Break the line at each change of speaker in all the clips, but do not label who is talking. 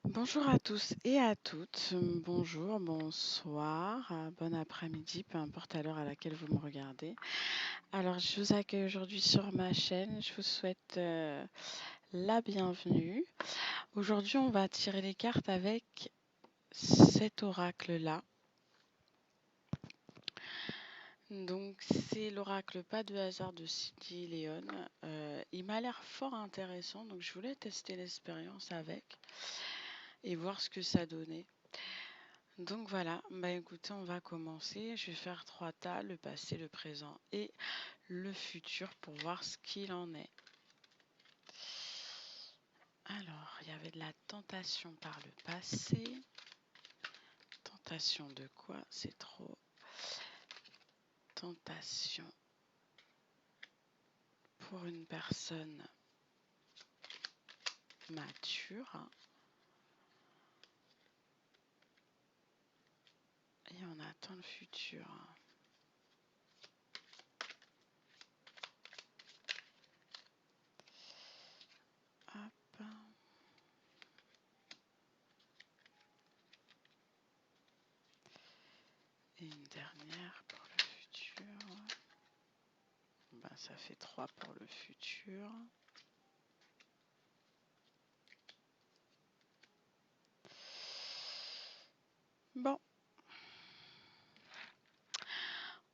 Bonjour à tous et à toutes. Bonjour, bonsoir, bon après-midi, peu importe à l'heure à laquelle vous me regardez. Alors, je vous accueille aujourd'hui sur ma chaîne. Je vous souhaite la bienvenue. Aujourd'hui, on va tirer les cartes avec cet oracle-là. Donc, c'est l'oracle Pas de hasard de Cindy Léon. Il m'a l'air fort intéressant, donc je voulais tester l'expérience avec et voir ce que ça donnait. Donc voilà, bah écoutez, on va commencer. Je vais faire 3 tas, le passé, le présent et le futur pour voir ce qu'il en est. Alors, il y avait de la tentation par le passé. Tentation de quoi? C'est trop. Tentation pour une personne mature. Et on attend le futur. Hop. Et une dernière pour le futur. Ben, ça fait 3 pour le futur. Bon.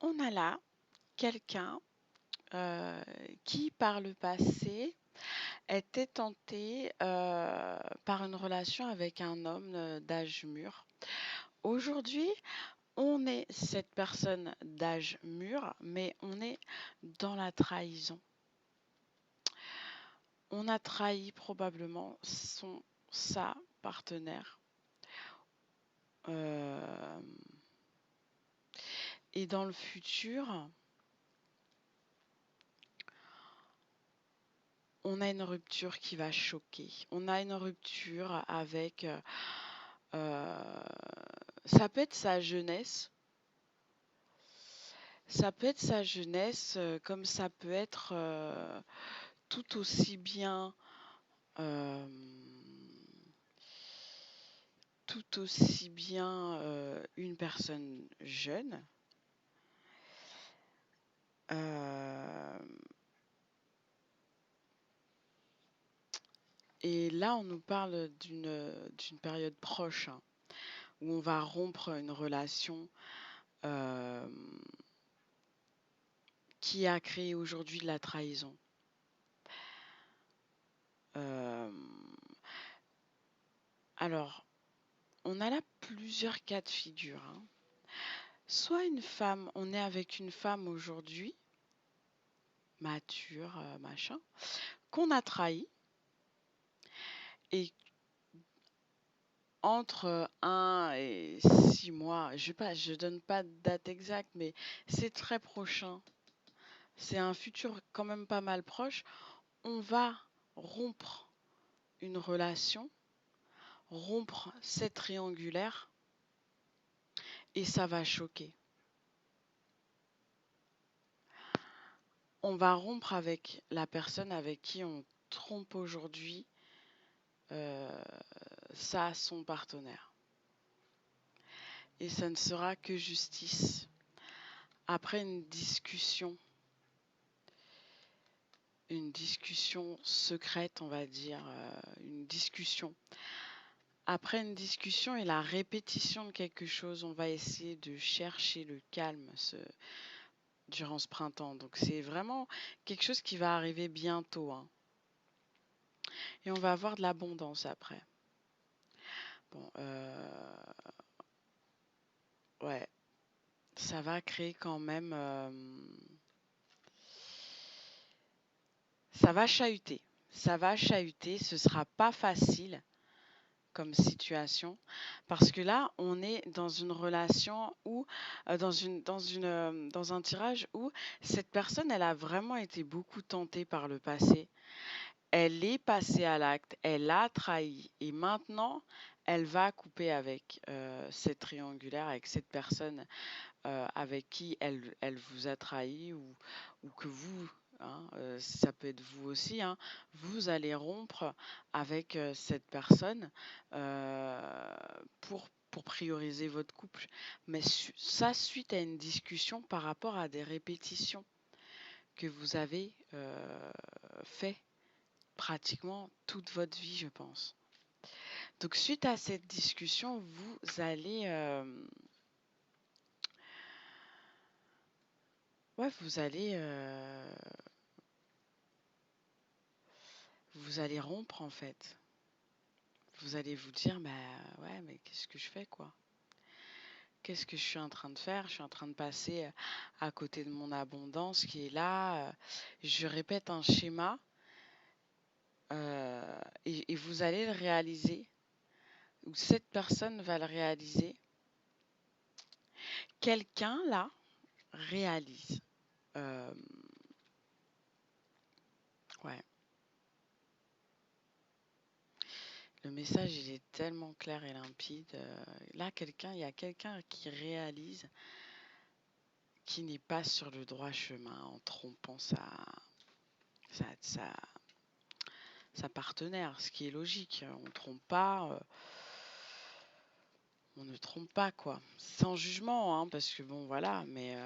On a là quelqu'un qui, par le passé, était tenté par une relation avec un homme d'âge mûr. Aujourd'hui, on est cette personne d'âge mûr, mais on est dans la trahison. On a trahi probablement sa partenaire. Et dans le futur, on a une rupture qui va choquer. On a une rupture avec... ça peut être sa jeunesse. Ça peut être sa jeunesse, comme ça peut être tout aussi bien euh, une personne jeune. Euh, et là, on nous parle d'une période proche, hein, où on va rompre une relation euh, qui a créé aujourd'hui de la trahison. Euh, alors, on a là plusieurs cas de figure, hein. Soit une femme, on est avec une femme aujourd'hui, mature, machin, qu'on a trahi, et entre 1 et 6 mois, je donne pas de date exacte, mais c'est très prochain, c'est un futur quand même pas mal proche, on va rompre une relation, rompre cette triangulaire, et ça va choquer. On va rompre avec la personne avec qui on trompe aujourd'hui son partenaire. Et ça ne sera que justice. Après une discussion secrète, on va dire, une discussion. Après une discussion et la répétition de quelque chose, on va essayer de chercher le calme durant ce printemps. Donc c'est vraiment quelque chose qui va arriver bientôt, hein. Et on va avoir de l'abondance après. Bon, ouais, ça va créer quand même... ça va chahuter. Ça va chahuter, ce sera pas facile comme situation parce que là on est dans une relation où dans un tirage où cette personne elle a vraiment été beaucoup tentée par le passé, elle est passée à l'acte, elle a trahi et maintenant elle va couper avec cette triangulaire, avec cette personne avec qui elle vous a trahi ou que hein, ça peut être vous aussi, hein, vous allez rompre avec cette personne pour prioriser votre couple. Mais ça, suite à une discussion par rapport à des répétitions que vous avez fait pratiquement toute votre vie, je pense. Donc, suite à cette discussion, ouais, vous allez rompre en fait. Vous allez vous dire, bah ouais, mais qu'est-ce que je fais quoi? Qu'est-ce que je suis en train de faire? Je suis en train de passer à côté de mon abondance qui est là. Je répète un schéma et vous allez le réaliser, ou cette personne va le réaliser. Quelqu'un là réalise. Euh, ouais, le message il est tellement clair et limpide. Là, il y a quelqu'un qui réalise qui n'est pas sur le droit chemin en trompant sa, sa, sa partenaire, ce qui est logique. On trompe pas, on ne trompe pas quoi. Sans jugement, hein, parce que bon voilà, mais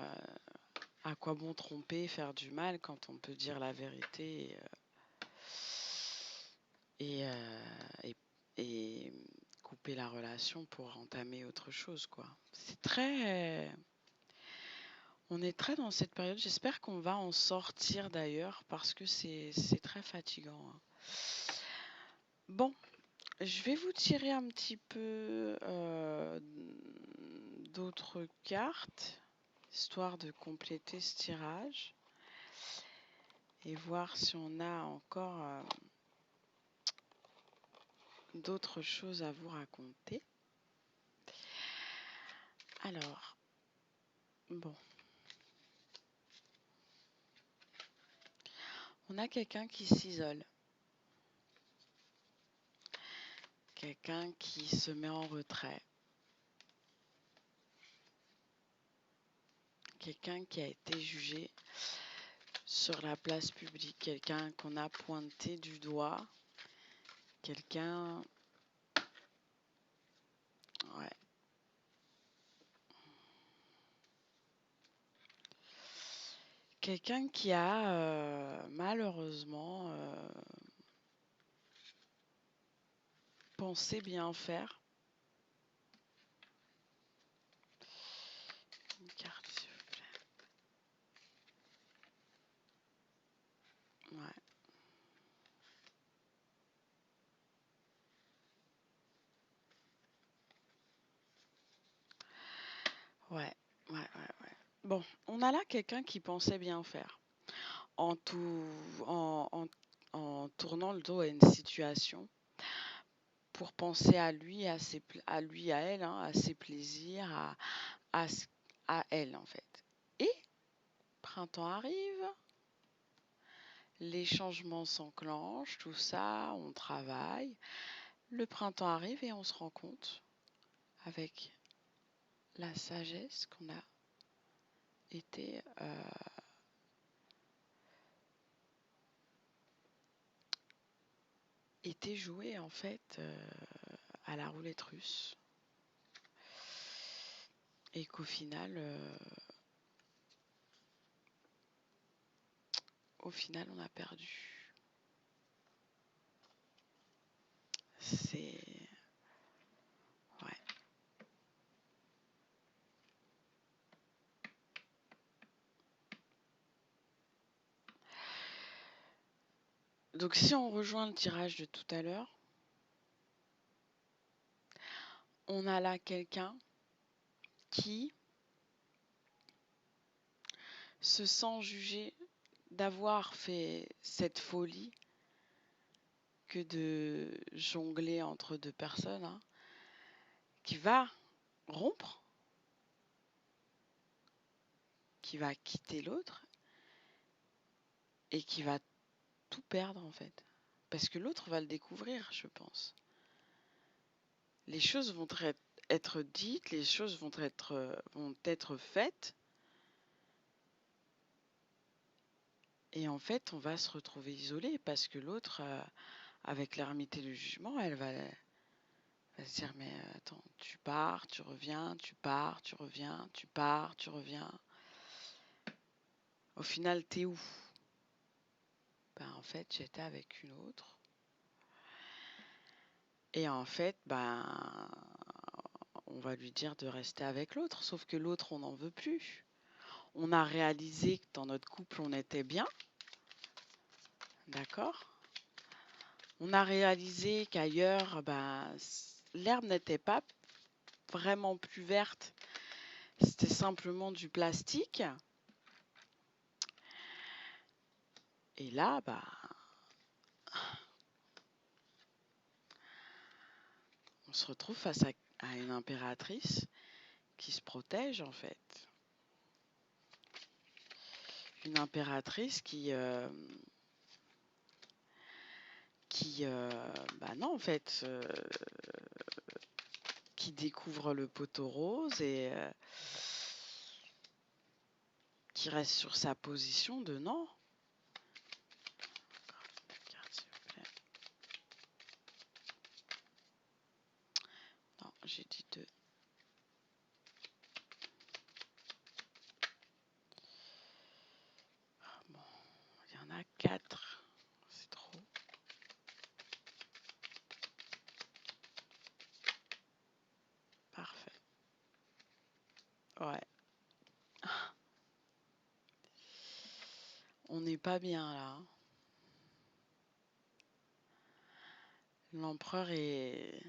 à quoi bon tromper, faire du mal quand on peut dire la vérité et, et, et couper la relation pour entamer autre chose quoi. C'est très, on est très dans cette période. J'espère qu'on va en sortir d'ailleurs parce que c'est très fatigant, hein. Bon, je vais vous tirer un petit peu d'autres cartes, histoire de compléter ce tirage et voir si on a encore d'autres choses à vous raconter. Alors, bon, on a quelqu'un qui s'isole, quelqu'un qui se met en retrait, quelqu'un qui a été jugé sur la place publique, quelqu'un qu'on a pointé du doigt, quelqu'un, ouais, quelqu'un qui a malheureusement pensé bien faire. Une carte, s'il vous plaît. Ouais. Ouais, ouais, ouais, ouais. Bon, on a là quelqu'un qui pensait bien faire en tout, en tournant le dos à une situation pour penser à lui, à lui, à elle, hein, à ses plaisirs, à, à elle en fait. Et printemps arrive, les changements s'enclenchent, tout ça, on travaille. Le printemps arrive et on se rend compte avec la sagesse qu'on a été joué en fait à la roulette russe et qu'au final, on a perdu. C'est ouais. Donc si on rejoint le tirage de tout à l'heure, on a là quelqu'un qui se sent jugé d'avoir fait cette folie que de jongler entre deux personnes, hein, qui va rompre, qui va quitter l'autre et qui va tout perdre en fait. Parce que l'autre va le découvrir, je pense. Les choses vont être dites, les choses vont être faites. Et en fait, on va se retrouver isolé parce que l'autre, avec l'ermite et le jugement, elle va se dire, mais attends, tu pars, tu reviens, tu pars, tu reviens, tu pars, tu reviens. Au final, t'es où? Ben, en fait, j'étais avec une autre. Et en fait, ben, on va lui dire de rester avec l'autre, sauf que l'autre, on n'en veut plus. On a réalisé que dans notre couple, on était bien, d'accord? On a réalisé qu'ailleurs, ben, l'herbe n'était pas vraiment plus verte, c'était simplement du plastique. Et là, bah, on se retrouve face à une impératrice qui se protège en fait. Une impératrice bah non en fait, qui découvre le poteau rose et qui reste sur sa position de non. Non, j'ai dit 2. Bon, il y en a 4. C'est trop. Parfait. Ouais. On n'est pas bien là. L'empereur est...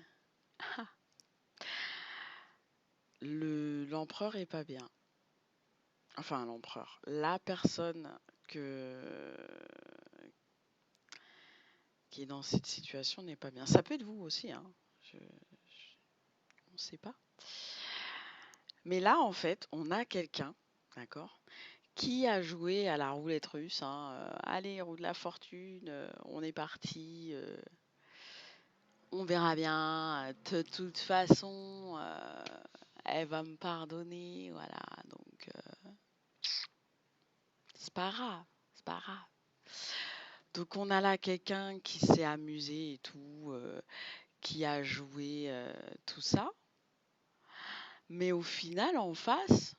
L'empereur est pas bien. Enfin, l'empereur. La personne qui est dans cette situation n'est pas bien. Ça peut être vous aussi, hein. On ne sait pas. Mais là, en fait, on a quelqu'un, d'accord, qui a joué à la roulette russe. Hein, allez, roue de la fortune, on est parti, on verra bien. De toute façon, elle va me pardonner, voilà. Donc, c'est pas grave, c'est pas grave. Donc, on a là quelqu'un qui s'est amusé et tout, qui a joué tout ça. Mais au final, en face,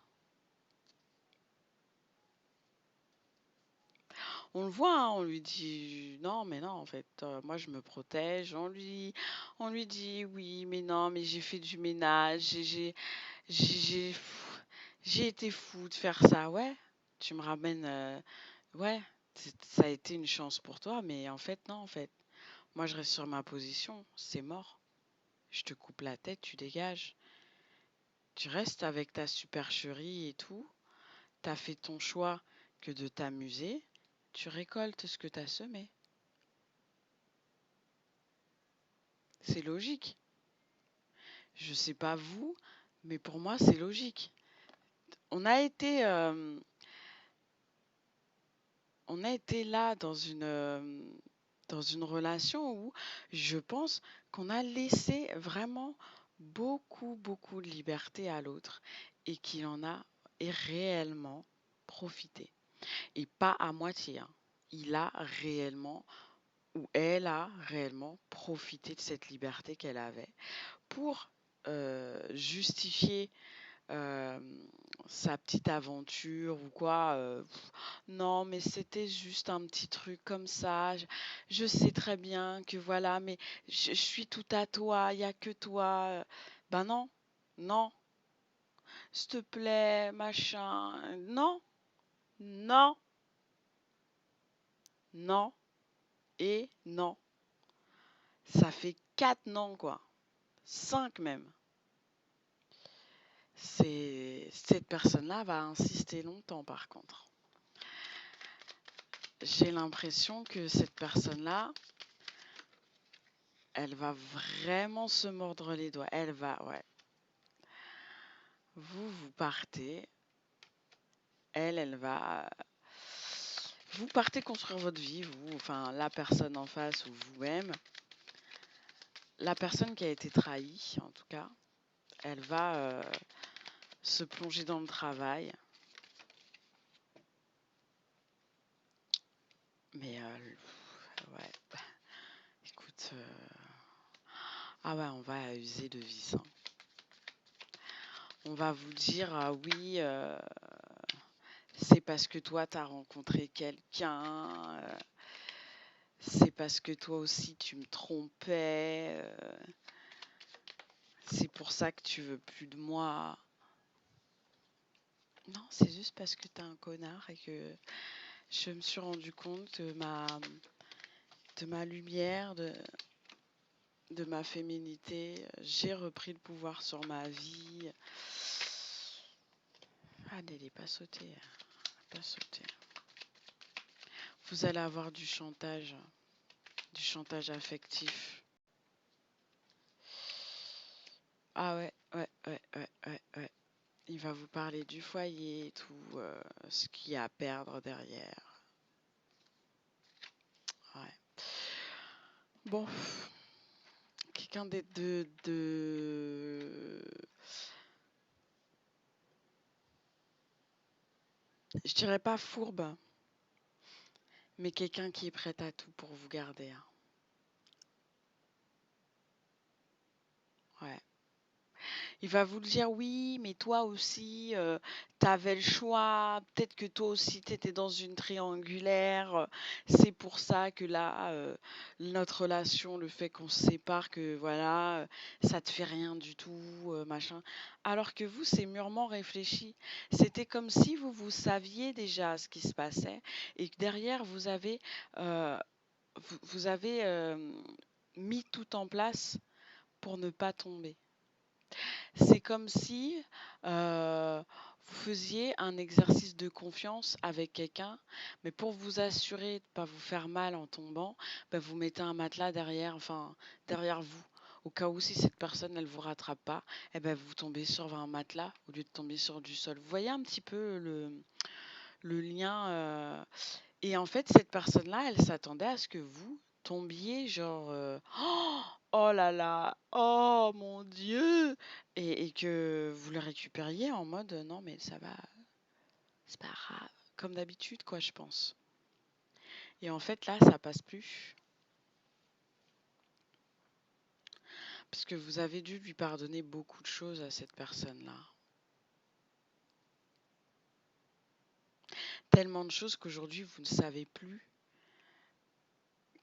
on le voit, hein, on lui dit non, mais non, en fait, moi je me protège. On lui dit oui, mais non, mais j'ai fait du ménage, j'ai, j'ai été fou de faire ça. Ouais, tu me ramènes, ouais, ça a été une chance pour toi, mais en fait, non, en fait, moi je reste sur ma position, c'est mort. Je te coupe la tête, tu dégages. Tu restes avec ta supercherie et tout. T'as fait ton choix que de t'amuser. Tu récoltes ce que t'as semé. C'est logique. Je sais pas vous, mais pour moi, c'est logique. On a été, euh, on a été là dans une relation où je pense qu'on a laissé vraiment beaucoup, beaucoup de liberté à l'autre et qu'il en a réellement profité. Et pas à moitié, hein. Il a réellement, ou elle a réellement profité de cette liberté qu'elle avait pour justifier euh, sa petite aventure ou quoi. Non, mais c'était juste un petit truc comme ça. Je sais très bien que voilà, mais je suis tout à toi, il n'y a que toi. Ben non, non, s'il te plaît, machin. Non, non, non et non. Ça fait 4 non, quoi. 5 même. Cette personne-là va insister longtemps, par contre. J'ai l'impression que cette personne-là, elle va vraiment se mordre les doigts. Elle va, ouais. Vous partez. Elle va. Vous partez construire votre vie, vous, enfin, la personne en face ou vous-même. La personne qui a été trahie, en tout cas, elle va se plonger dans le travail. Mais ouais, écoute, ah ouais, on va user de vice, hein. On va vous dire, ah oui, c'est parce que toi, tu as rencontré quelqu'un, c'est parce que toi aussi, tu me trompais, c'est pour ça que tu veux plus de moi. Non, c'est juste parce que t'es un connard et que je me suis rendu compte de ma lumière, de ma féminité. J'ai repris le pouvoir sur ma vie. Ah, n'allez pas sauter, pas sauter. Vous allez avoir du chantage affectif. Ah ouais, ouais, ouais, ouais, ouais, ouais. Il va vous parler du foyer et tout, ce qu'il y a à perdre derrière. Ouais. Bon, quelqu'un je dirais pas fourbe, mais quelqu'un qui est prêt à tout pour vous garder, hein. Ouais. Il va vous le dire, oui, mais toi aussi, t'avais le choix. Peut-être que toi aussi, t'étais dans une triangulaire. C'est pour ça que là, notre relation, le fait qu'on se sépare, que voilà, ça te fait rien du tout, machin. Alors que vous, c'est mûrement réfléchi. C'était comme si vous saviez déjà ce qui se passait et que derrière, euh, vous avez mis tout en place pour ne pas tomber. C'est comme si vous faisiez un exercice de confiance avec quelqu'un, mais pour vous assurer de ne pas vous faire mal en tombant, bah, vous mettez un matelas derrière, enfin, derrière vous. Au cas où si cette personne elle vous rattrape pas, eh ben, vous tombez sur un matelas au lieu de tomber sur du sol. Vous voyez un petit peu le lien. Et en fait, cette personne-là, elle s'attendait à ce que vous tombiez genre oh, oh là là, oh mon Dieu, et que vous le récupériez en mode non mais ça va, c'est pas grave, comme d'habitude quoi, je pense. Et en fait là, ça passe plus parce que vous avez dû lui pardonner beaucoup de choses à cette personne-là. Tellement de choses qu'aujourd'hui vous ne savez plus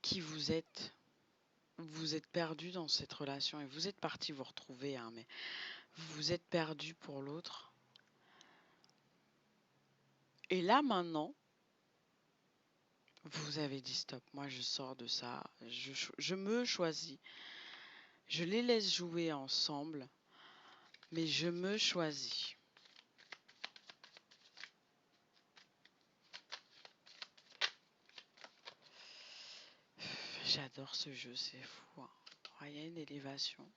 qui vous êtes. Vous êtes perdu dans cette relation et vous êtes parti vous retrouver, hein, mais vous vous êtes perdu pour l'autre. Et là maintenant, vous avez dit stop, moi je sors de ça, je me choisis, je les laisse jouer ensemble, mais je me choisis. J'adore ce jeu, c'est fou, hein. Oh, il y a une élévation.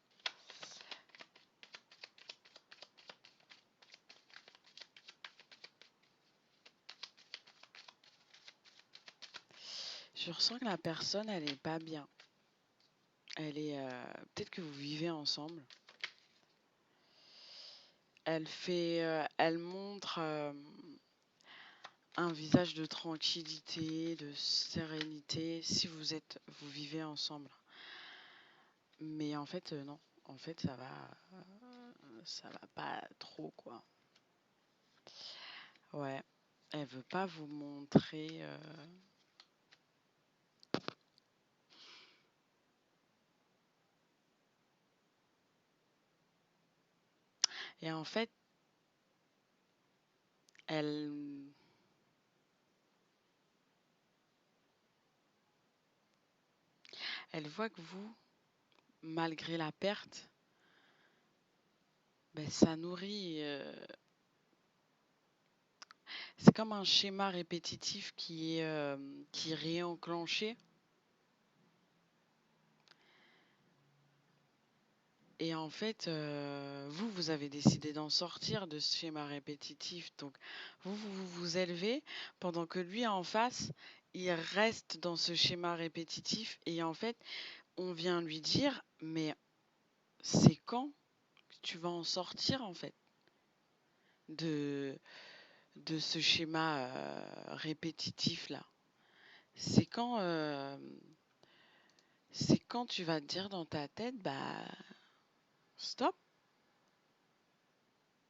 Je ressens que la personne, elle est pas bien. Elle est, peut-être que vous vivez ensemble. Elle montre un visage de tranquillité, de sérénité, si vous vivez ensemble. Mais en fait, non. En fait, ça va pas trop, quoi. Ouais. Elle veut pas vous montrer. Et en fait, elle, elle voit que vous, malgré la perte, ben, ça nourrit. C'est comme un schéma répétitif qui est réenclenché. Et en fait, vous avez décidé d'en sortir de ce schéma répétitif. Donc, vous élevez pendant que lui, en face, il reste dans ce schéma répétitif. Et en fait, on vient lui dire, mais c'est quand que tu vas en sortir, en fait, de, de ce schéma répétitif-là? C'est quand tu vas te dire dans ta tête, bah stop,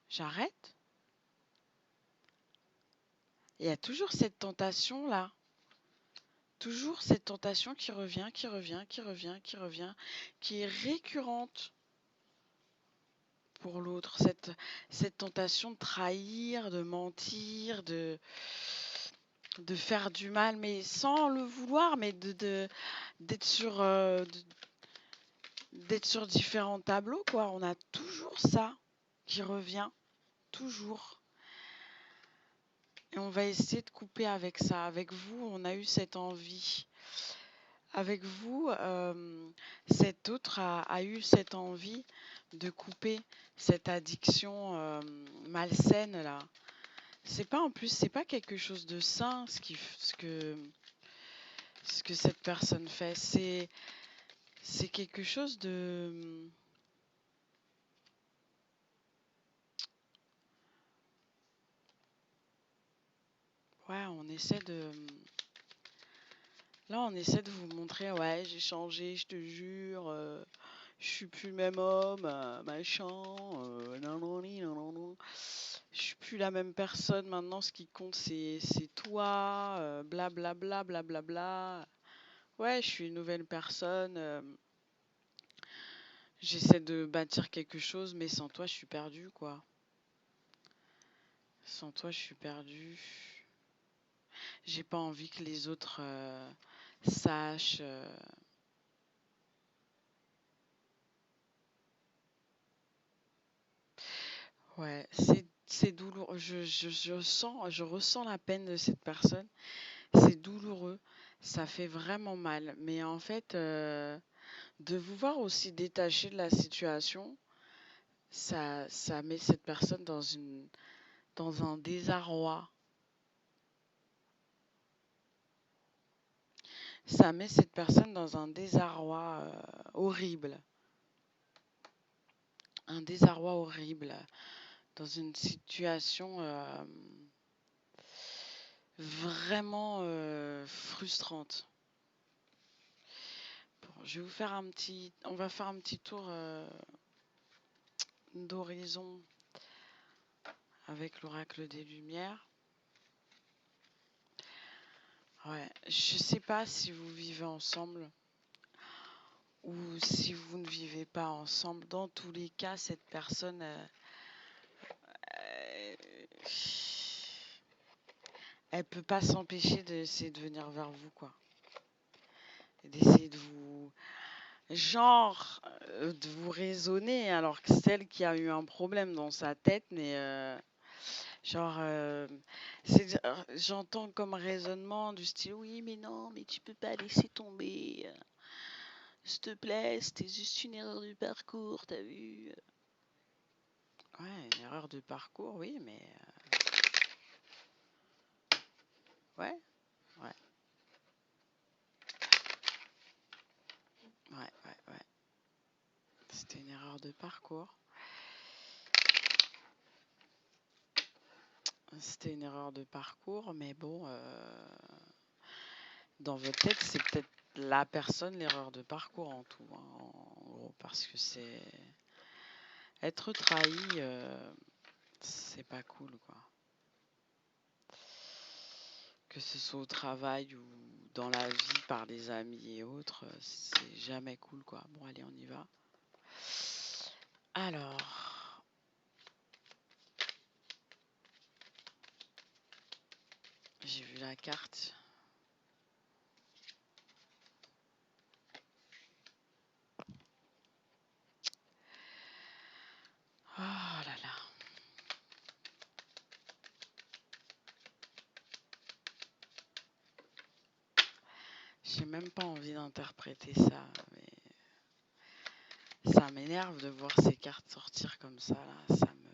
j'arrête. Il y a toujours cette tentation là, toujours cette tentation qui revient, qui revient, qui revient, qui revient, qui est récurrente pour l'autre. Cette tentation de trahir, de mentir, de faire du mal, mais sans le vouloir, mais d'être d'être sur différents tableaux, quoi. On a toujours ça qui revient, toujours. Et on va essayer de couper avec ça. Avec vous, on a eu cette envie. Avec vous, cet autre a eu cette envie de couper cette addiction malsaine là. C'est pas en plus, c'est pas quelque chose de sain ce que cette personne fait. C'est quelque chose de ouais, on essaie de là on essaie de vous montrer ouais, j'ai changé, je te jure, je suis plus le même homme, machin, nanani, nanana. Je suis plus la même personne maintenant, ce qui compte c'est toi, blablabla, blablabla. Ouais, je suis une nouvelle personne, j'essaie de bâtir quelque chose, mais sans toi je suis perdu quoi. Sans toi je suis perdu. J'ai pas envie que les autres sachent. Ouais, c'est douloureux. Je ressens la peine de cette personne. C'est douloureux. Ça fait vraiment mal. Mais en fait, de vous voir aussi détaché de la situation, ça met cette personne dans un désarroi. Ça met cette personne dans un désarroi horrible. Un désarroi horrible. Dans une situation vraiment frustrante. Bon, je vais vous faire on va faire un petit tour d'horizon avec l'oracle des Lumières. Ouais, je sais pas si vous vivez ensemble ou si vous ne vivez pas ensemble. Dans tous les cas, cette personne, euh, elle peut pas s'empêcher d'essayer de venir vers vous, quoi. D'essayer de vous, genre, de vous raisonner, alors que celle qui a eu un problème dans sa tête, mais genre, j'entends comme raisonnement du style, oui, mais non, mais tu peux pas laisser tomber. S'il te plaît, c'était juste une erreur de parcours, t'as vu? Ouais, une erreur de parcours, oui, mais ouais, ouais, ouais. C'était une erreur de parcours. C'était une erreur de parcours, mais bon, dans votre tête, c'est peut-être la personne, l'erreur de parcours en tout, hein, en gros, parce que c'est être trahi, c'est pas cool, quoi. Que ce soit au travail ou dans la vie par des amis et autres, c'est jamais cool, quoi. Bon, allez, on y va. Alors, j'ai vu la carte. Oh là là. J'ai même pas envie d'interpréter ça, mais ça m'énerve de voir ces cartes sortir comme ça, là. Ça me...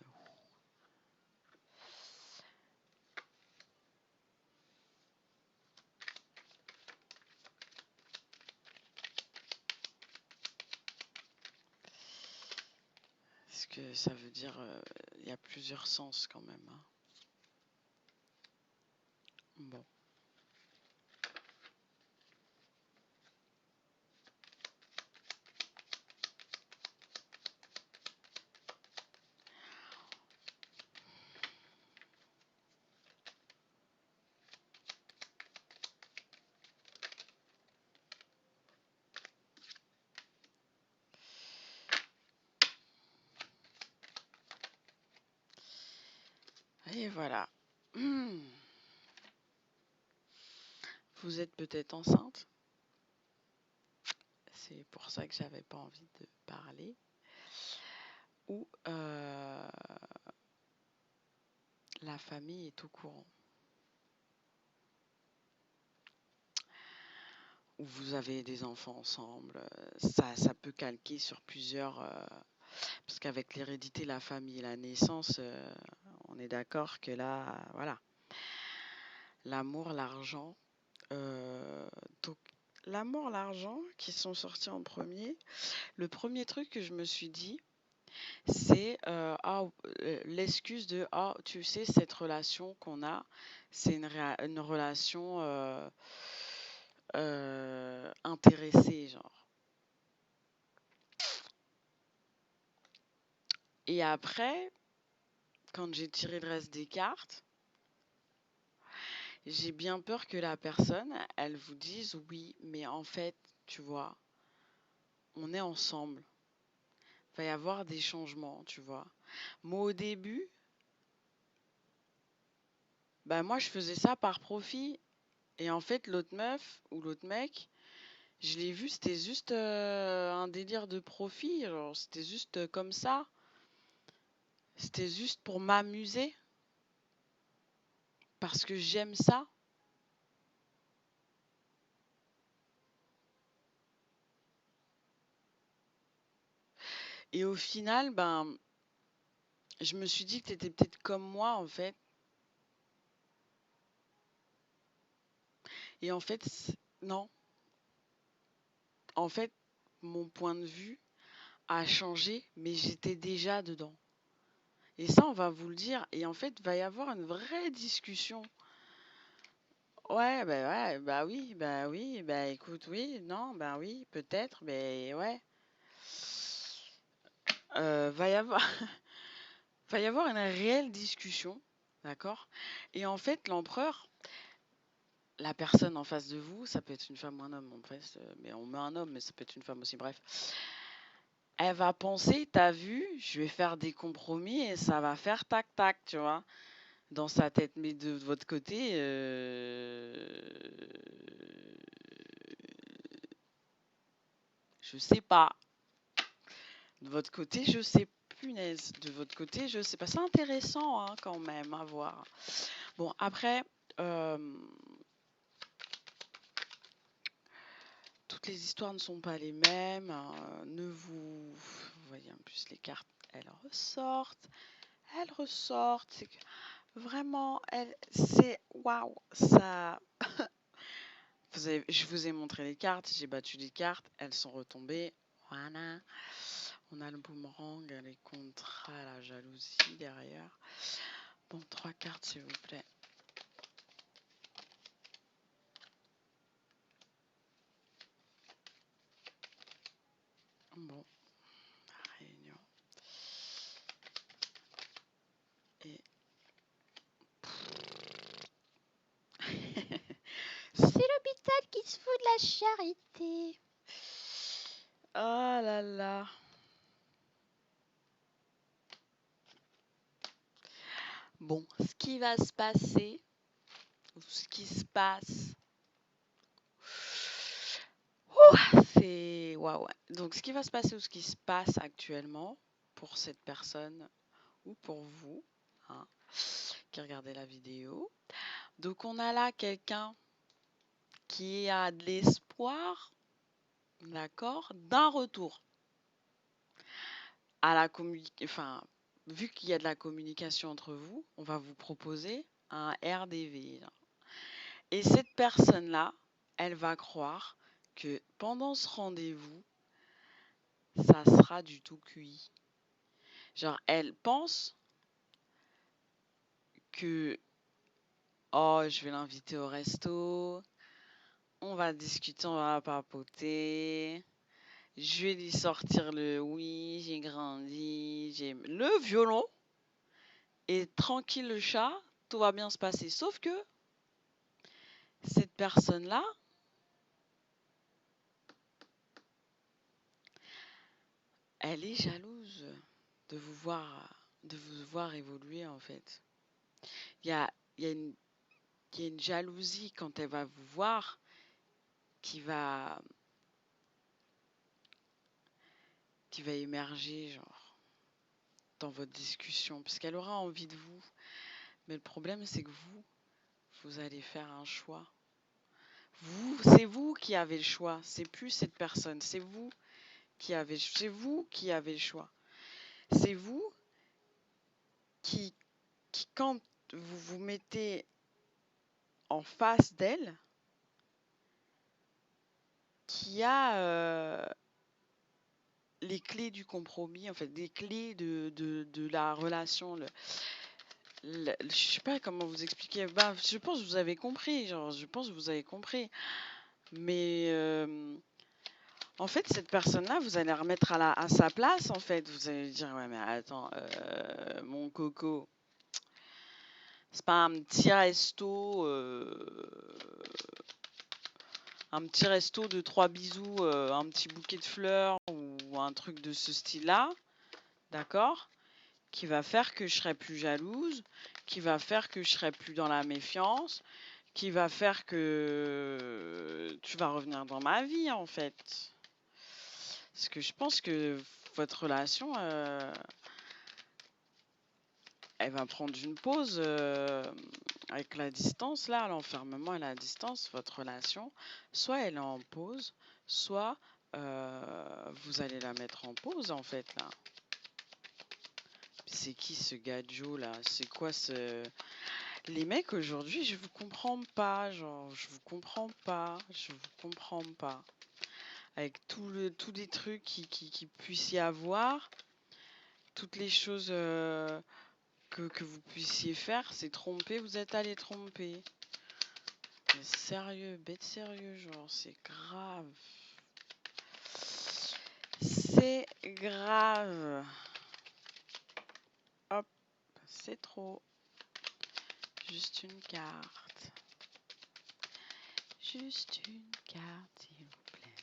Parce que ça veut dire... Il y a plusieurs sens quand même, hein. Bon. Et voilà. Hmm. Vous êtes peut-être enceinte. C'est pour ça que j'avais pas envie de parler. Ou la famille est au courant. Ou vous avez des enfants ensemble. Ça peut calquer sur plusieurs. Parce qu'avec l'hérédité, la famille et la naissance, on est d'accord que là, voilà. L'amour, l'argent. euh, donc, l'amour, l'argent qui sont sortis en premier. Le premier truc que je me suis dit, c'est l'excuse de ah, tu sais, cette relation qu'on a, c'est une relation intéressée, genre. Et après, quand j'ai tiré le reste des cartes, j'ai bien peur que la personne, elle vous dise oui, mais en fait, tu vois, on est ensemble. Il va y avoir des changements, tu vois. Moi, au début, bah, moi, je faisais ça par profit. Et en fait, l'autre meuf ou l'autre mec, je l'ai vu, c'était juste un délire de profit. Genre, c'était juste comme ça. C'était juste pour m'amuser. Parce que j'aime ça. Et au final, ben, je me suis dit que t'étais peut-être comme moi, en fait. Et en fait, non. En fait, mon point de vue a changé, mais j'étais déjà dedans. Et ça, on va vous le dire. Et en fait, il va y avoir une vraie discussion. Ouais, bah oui, bah écoute, oui, non, bah oui, peut-être, mais ouais. Va y avoir, va y avoir une réelle discussion, d'accord? Et en fait, l'empereur, la personne en face de vous, ça peut être une femme ou un homme, en fait, mais on met un homme, mais ça peut être une femme aussi, bref. Elle va penser, t'as vu, je vais faire des compromis et ça va faire tac-tac, tu vois, dans sa tête. Mais de votre côté, je sais pas. De votre côté, je sais, punaise. De votre côté, je sais pas. C'est intéressant hein, quand même à voir. Bon, après, euh, toutes les histoires ne sont pas les mêmes. Ne vous, vous voyez en plus les cartes, elles ressortent. Elles ressortent. C'est que vraiment, c'est waouh, ça. Je vous ai montré les cartes, j'ai battu les cartes, elles sont retombées. Voilà. On a le boomerang, les contrats, la jalousie derrière. Bon, 3 cartes, s'il vous plaît. Bon, réunion. Et
C'est l'hôpital qui se fout de la charité.
oh là là. Bon, ce qui va se passer, ou ce qui se passe, c'est waouh. Donc, ce qui va se passer ou ce qui se passe actuellement pour cette personne ou pour vous, hein, qui regardez la vidéo. Donc, on a là quelqu'un qui a de l'espoir, d'accord, d'un retour à la communication. Enfin, vu qu'il y a de la communication entre vous, on va vous proposer un RDV. Et cette personne-là, elle va croire que pendant ce rendez-vous, ça sera du tout cuit. Genre, elle pense que, oh, je vais l'inviter au resto, on va discuter, on va papoter, je vais lui sortir le oui, j'ai grandi, j'ai le violon, et tranquille le chat, tout va bien se passer. Sauf que cette personne-là, elle est jalouse de vous voir évoluer en fait. Il y a, il y a une, il y a une jalousie quand elle va vous voir qui va, qui va émerger, genre, dans votre discussion, puisqu'elle aura envie de vous. Mais le problème, c'est que vous allez faire un choix. C'est vous qui avez le choix. C'est plus cette personne. C'est vous qui avez le choix. C'est vous qui, quand vous vous mettez en face d'elle, qui a les clés du compromis, en fait, les clés de la relation. Je sais pas comment vous expliquer. Bah, je pense que vous avez compris. Genre, je pense que vous avez compris. Mais en fait, cette personne-là, vous allez la remettre à sa place. En fait, vous allez dire, ouais, mais attends, mon coco, c'est pas un petit resto de 3 bisous, un petit bouquet de fleurs ou un truc de ce style-là, d'accord? Qui va faire que je serai plus jalouse, qui va faire que je serai plus dans la méfiance, qui va faire que tu vas revenir dans ma vie, en fait. Parce que je pense que votre relation, elle va prendre une pause avec la distance, là, l'enfermement et la distance, votre relation. Soit elle est en pause, soit vous allez la mettre en pause, en fait, là. C'est qui ce gadjo, là? C'est quoi ce... Les mecs, aujourd'hui, je vous comprends pas, genre, je vous comprends pas, je vous comprends pas. Avec tous les trucs qui puisse y avoir, toutes les choses que vous puissiez faire, c'est tromper, vous êtes allé tromper. Mais sérieux, bête sérieux, genre, c'est grave. C'est grave. Hop, c'est trop. Juste une carte. Juste une carte, s'il vous plaît.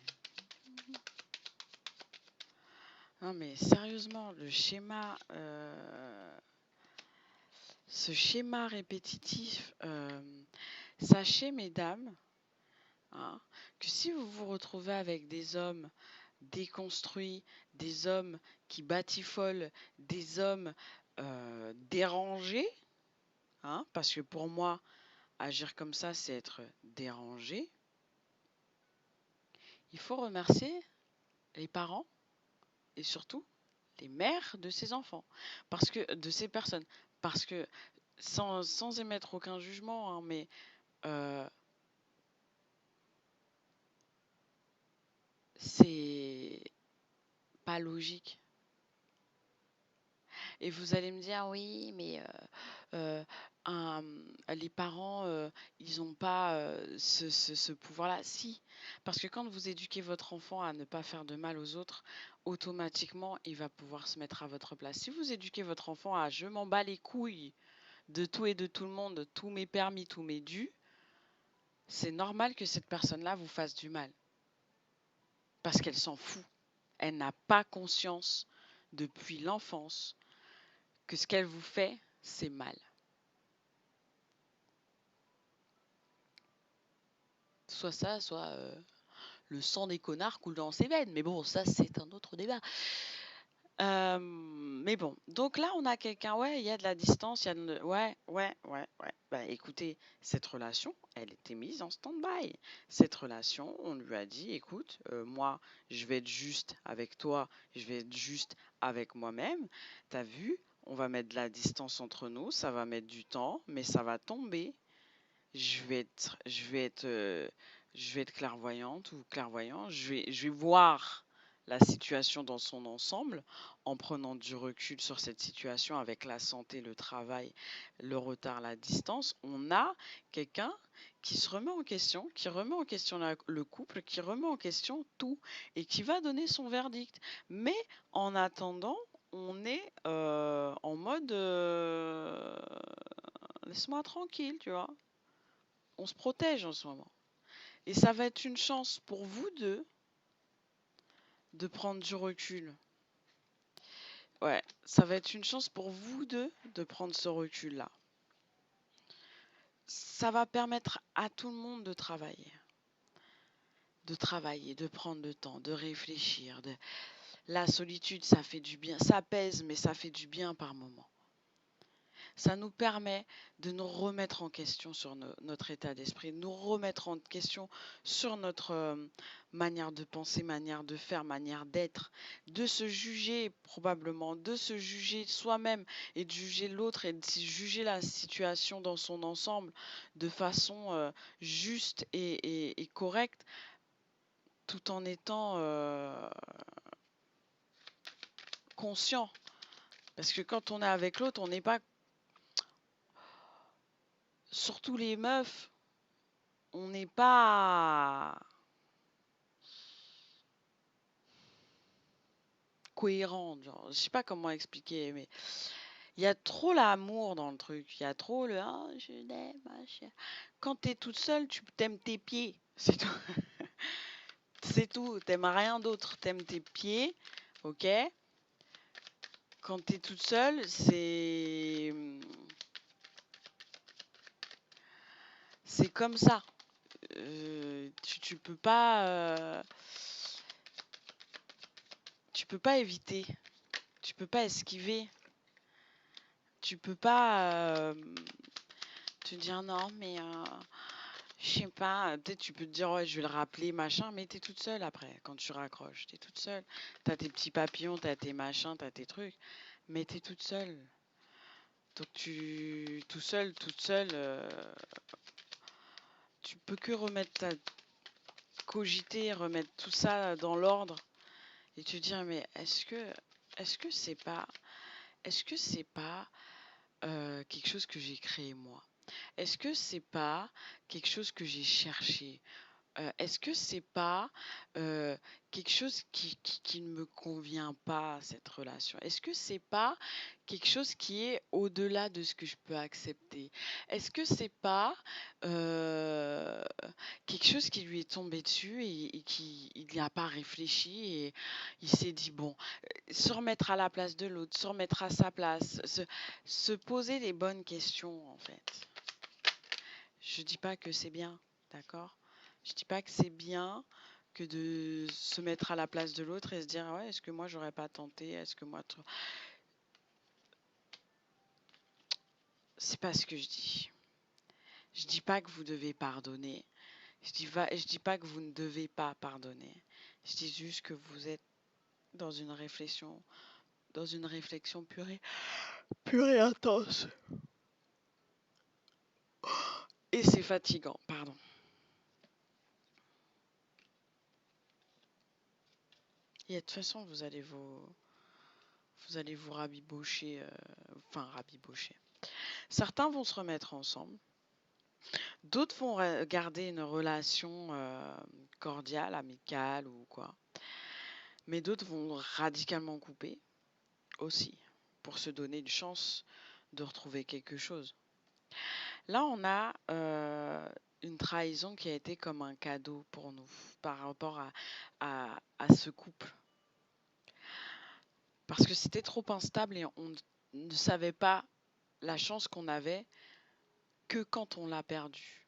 Non mais sérieusement, ce schéma répétitif, sachez mesdames, hein, que si vous vous retrouvez avec des hommes déconstruits, des hommes qui batifolent, des hommes dérangés, hein, parce que pour moi, agir comme ça, c'est être dérangé, il faut remercier les parents et surtout les mères de ces enfants, parce que de ces personnes, parce que sans émettre aucun jugement, hein, mais euh, c'est pas logique. Et vous allez me dire, oui, mais euh, un- les parents, ils n'ont pas ce pouvoir-là. Si, parce que quand vous éduquez votre enfant à ne pas faire de mal aux autres, automatiquement, il va pouvoir se mettre à votre place. Si vous éduquez votre enfant à je m'en bats les couilles de tout et de tout le monde, tous mes permis, tous mes dus, c'est normal que cette personne-là vous fasse du mal. Parce qu'elle s'en fout. Elle n'a pas conscience depuis l'enfance que ce qu'elle vous fait, c'est mal. Soit ça, soit le sang des connards coule dans ses veines. Mais bon, ça, c'est un autre débat. Mais bon, donc là, on a quelqu'un, ouais, il y a de la distance, il y a ouais. Bah écoutez, cette relation, elle était mise en stand-by. Cette relation, on lui a dit, écoute, moi, je vais être juste avec toi, je vais être juste avec moi-même. T'as vu, on va mettre de la distance entre nous, ça va mettre du temps, mais ça va tomber. Je vais être clairvoyante ou clairvoyant. Je vais voir la situation dans son ensemble en prenant du recul sur cette situation avec la santé, le travail, le retard, la distance. On a quelqu'un qui se remet en question, qui remet en question le couple, qui remet en question tout et qui va donner son verdict. Mais en attendant, on est en mode laisse-moi tranquille, tu vois. On se protège en ce moment. Et ça va être une chance pour vous deux de prendre du recul. Ouais, ça va être une chance pour vous deux de prendre ce recul-là. ça va permettre à tout le monde de travailler, de prendre le temps, de réfléchir. La solitude, ça fait du bien, ça pèse, mais ça fait du bien par moment. Ça nous permet de nous remettre en question sur notre état d'esprit, de nous remettre en question sur notre manière de penser, manière de faire, manière d'être, de se juger probablement, de se juger soi-même et de juger l'autre et de juger la situation dans son ensemble de façon juste et correcte, tout en étant conscient. Parce que quand on est avec l'autre, on n'est pas, surtout les meufs, on n'est pas cohérent. Genre, je sais pas comment expliquer, mais il y a trop l'amour dans le truc. Il y a trop le ah, je l'aime, machin. Quand t'es toute seule, tu t'aimes tes pieds. C'est tout. C'est tout. T'aimes rien d'autre. T'aimes tes pieds. Ok? Quand t'es toute seule, c'est comme ça. Tu peux pas. Tu peux pas éviter. Tu peux pas esquiver. Tu peux pas te dire non, mais je sais pas, peut-être tu peux te dire ouais, je vais le rappeler, machin, mais t'es toute seule après, quand tu raccroches, t'es toute seule. T'as tes petits papillons, t'as tes machins, t'as tes trucs, mais t'es toute seule. Donc tout seul, toute seule, tu peux que cogiter, remettre tout ça dans l'ordre et te dire mais est-ce que c'est pas quelque chose que j'ai créé moi? Est-ce que c'est pas quelque chose que j'ai cherché? Est-ce que c'est pas quelque chose qui ne me convient pas, cette relation? Est-ce que c'est pas quelque chose qui est au-delà de ce que je peux accepter? Est-ce que c'est pas euh, quelque chose qui lui est tombé dessus et qui il n'y a pas réfléchi et il s'est dit bon, se remettre à la place de l'autre, se remettre à sa place, se poser les bonnes questions en fait. Je dis pas que c'est bien, d'accord? Je dis pas que c'est bien que de se mettre à la place de l'autre et se dire ouais, est-ce que moi j'aurais pas tenté? Est-ce que moi c'est pas ce que je dis. Je dis pas que vous devez pardonner. Je dis pas que vous ne devez pas pardonner. Je dis juste que vous êtes dans une réflexion pure et intense. Et c'est fatigant, pardon. Et de toute façon, vous allez vous rabibocher, enfin rabibocher. Certains vont se remettre ensemble, d'autres vont garder une relation cordiale, amicale ou quoi. Mais d'autres vont radicalement couper aussi pour se donner une chance de retrouver quelque chose. Là, on a une trahison qui a été comme un cadeau pour nous par rapport à ce couple. Parce que c'était trop instable et on ne savait pas la chance qu'on avait que quand on l'a perdu.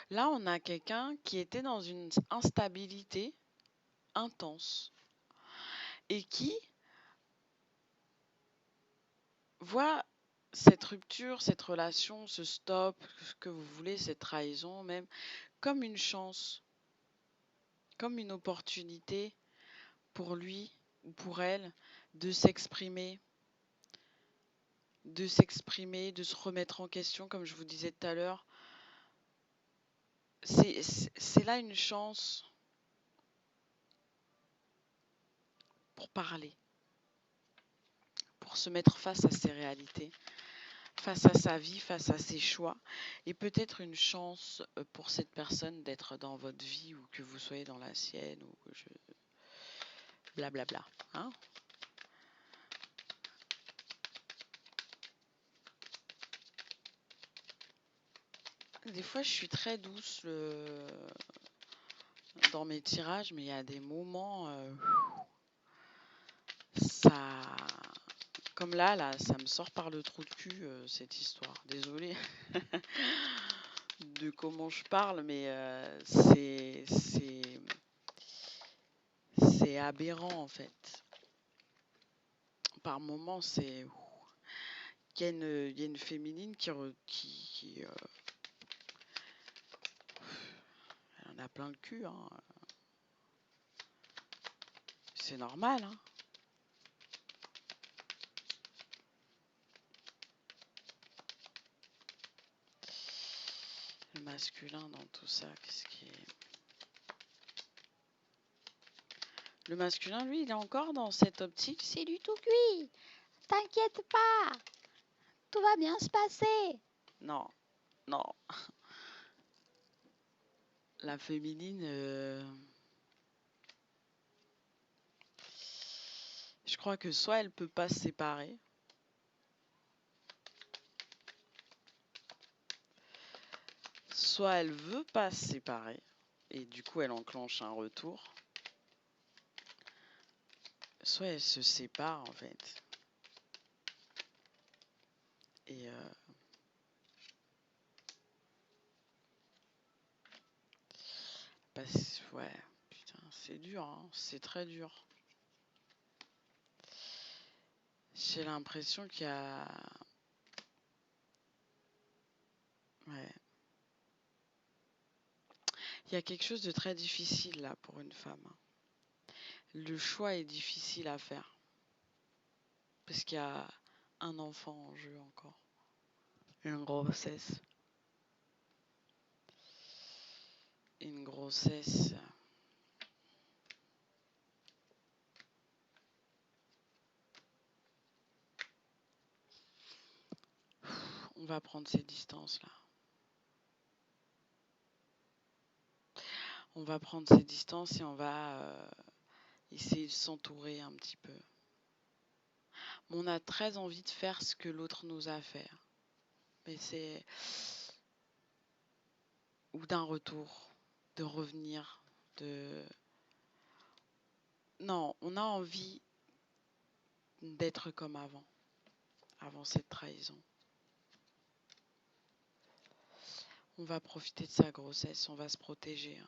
Là, on a quelqu'un qui était dans une instabilité intense et qui voit cette rupture, cette relation, ce stop, ce que vous voulez, cette trahison même, comme une chance, comme une opportunité pour lui ou pour elle de s'exprimer, de se remettre en question, comme je vous disais tout à l'heure. C'est là une chance pour parler, pour se mettre face à ses réalités, face à sa vie, face à ses choix, et peut-être une chance pour cette personne d'être dans votre vie ou que vous soyez dans la sienne ou que je blablabla. Hein. Des fois, je suis très douce dans mes tirages, mais il y a des moments, ça, Comme là, ça me sort par le trou de cul, cette histoire. Désolée de comment je parle, mais c'est aberrant en fait. Par moments, c'est il y a une féminine elle en a plein le cul, hein. C'est normal, hein. Le masculin dans tout ça, qu'est-ce qui est... Le masculin, lui, il est encore dans cette optique.
C'est du tout cuit. T'inquiète pas. Tout va bien se passer.
Non, non. La féminine, je crois que soit elle peut pas se séparer, soit elle veut pas se séparer, et du coup elle enclenche un retour, soit elle se sépare en fait. Et ouais, putain, c'est dur, hein, c'est très dur. J'ai l'impression qu'il y a... Ouais. Il y a quelque chose de très difficile là pour une femme. Le choix est difficile à faire. Parce qu'il y a un enfant en jeu encore. Une grossesse. Une grossesse. On va prendre ces distances là. On va prendre ces distances et on va essayer de s'entourer un petit peu. Mais on a très envie de faire ce que l'autre nous a fait. Mais c'est... Ou d'un retour, de revenir, de... Non, on a envie d'être comme avant, avant cette trahison. On va profiter de sa grossesse, on va se protéger.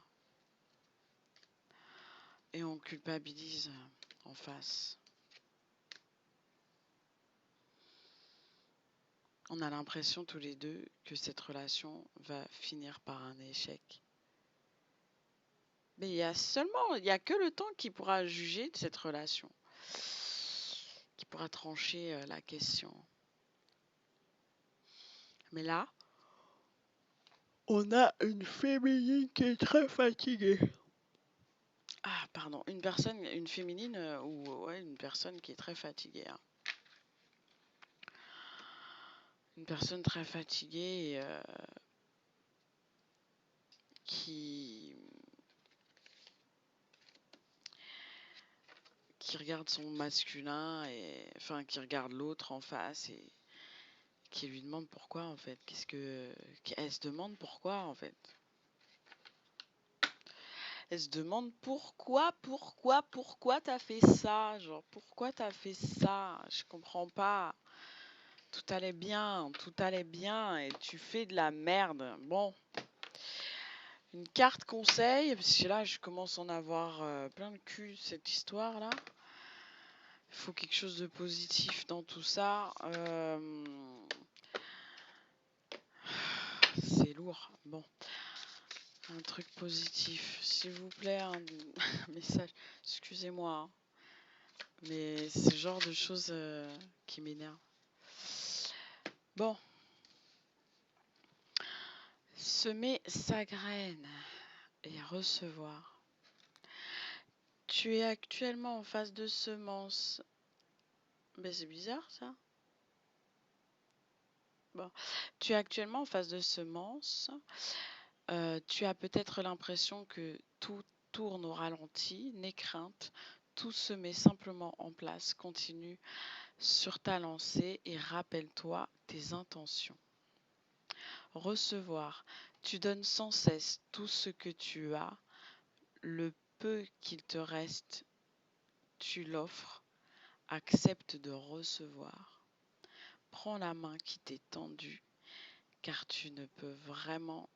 Et on culpabilise en face. On a l'impression tous les deux que cette relation va finir par un échec. Mais il y a que le temps qui pourra juger de cette relation, qui pourra trancher la question. Mais là, on a une féminine qui est très fatiguée. Ah, pardon, une féminine ou ouais, une personne qui est très fatiguée. Hein. Une personne très fatiguée qui regarde son masculin et enfin qui regarde l'autre en face et qui lui demande pourquoi en fait. Elle se demande pourquoi en fait. Elle se demande pourquoi t'as fait ça, genre pourquoi t'as fait ça, je comprends pas. Tout allait bien et tu fais de la merde. Bon, une carte conseil, parce que là je commence à en avoir plein le cul cette histoire là. Il faut quelque chose de positif dans tout ça. C'est lourd. Bon, un truc positif, s'il vous plaît, un message. Excusez-moi, hein, mais c'est le genre de choses qui m'énervent. Bon, semer sa graine et recevoir. Tu es actuellement en phase de semence. Ben c'est bizarre ça. Bon, tu es actuellement en phase de semence. Tu as peut-être l'impression que tout tourne au ralenti, n'aie crainte, tout se met simplement en place, continue sur ta lancée et rappelle-toi tes intentions. Recevoir, tu donnes sans cesse tout ce que tu as, le peu qu'il te reste, tu l'offres accepte de recevoir. Prends la main qui t'est tendue, car tu ne peux vraiment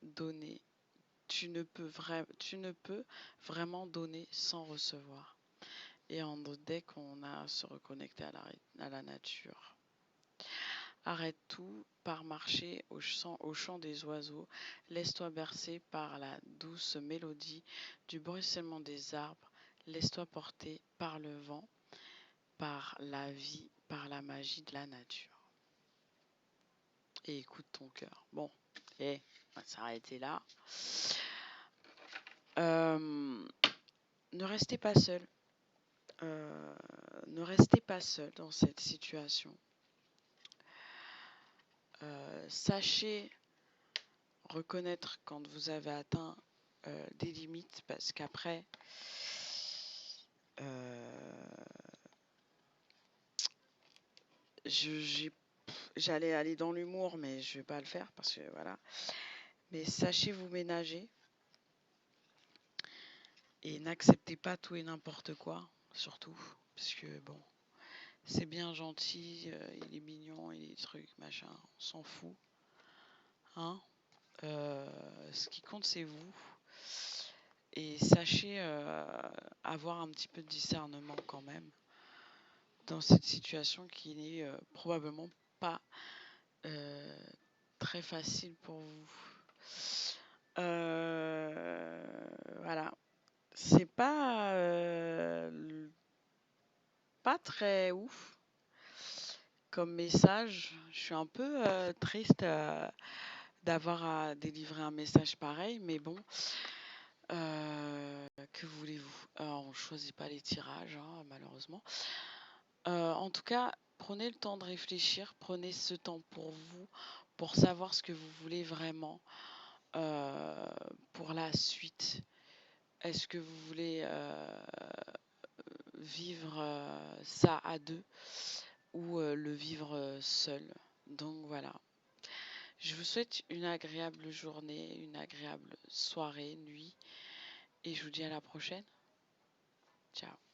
donner, tu ne peux vraiment donner sans recevoir. Et en deck, on a se reconnecter à la nature. Arrête tout, pars marcher au chant des oiseaux, laisse-toi bercer par la douce mélodie du bruissement des arbres, laisse-toi porter par le vent, par la vie, par la magie de la nature. Et écoute ton cœur. Bon, on va s'arrêter là. Ne restez pas seul. Ne restez pas seul dans cette situation. Sachez reconnaître quand vous avez atteint des limites, parce qu'après, j'allais aller dans l'humour, mais je vais pas le faire parce que voilà. Mais sachez vous ménager et n'acceptez pas tout et n'importe quoi, surtout, parce que bon, c'est bien gentil, il est mignon, il est truc, machin, on s'en fout. Hein, ce qui compte, c'est vous. Et sachez avoir un petit peu de discernement quand même dans cette situation qui n'est probablement pas très facile pour vous. Voilà. C'est pas très ouf comme message. Je suis un peu triste d'avoir à délivrer un message pareil, mais bon, que voulez-vous? On choisit pas les tirages, hein, malheureusement. En tout cas, prenez le temps de réfléchir, prenez ce temps pour vous, pour savoir ce que vous voulez vraiment pour la suite. Est-ce que vous voulez vivre ça à deux ou le vivre seul? Donc voilà. Je vous souhaite une agréable journée, une agréable soirée, nuit, et je vous dis à la prochaine. Ciao.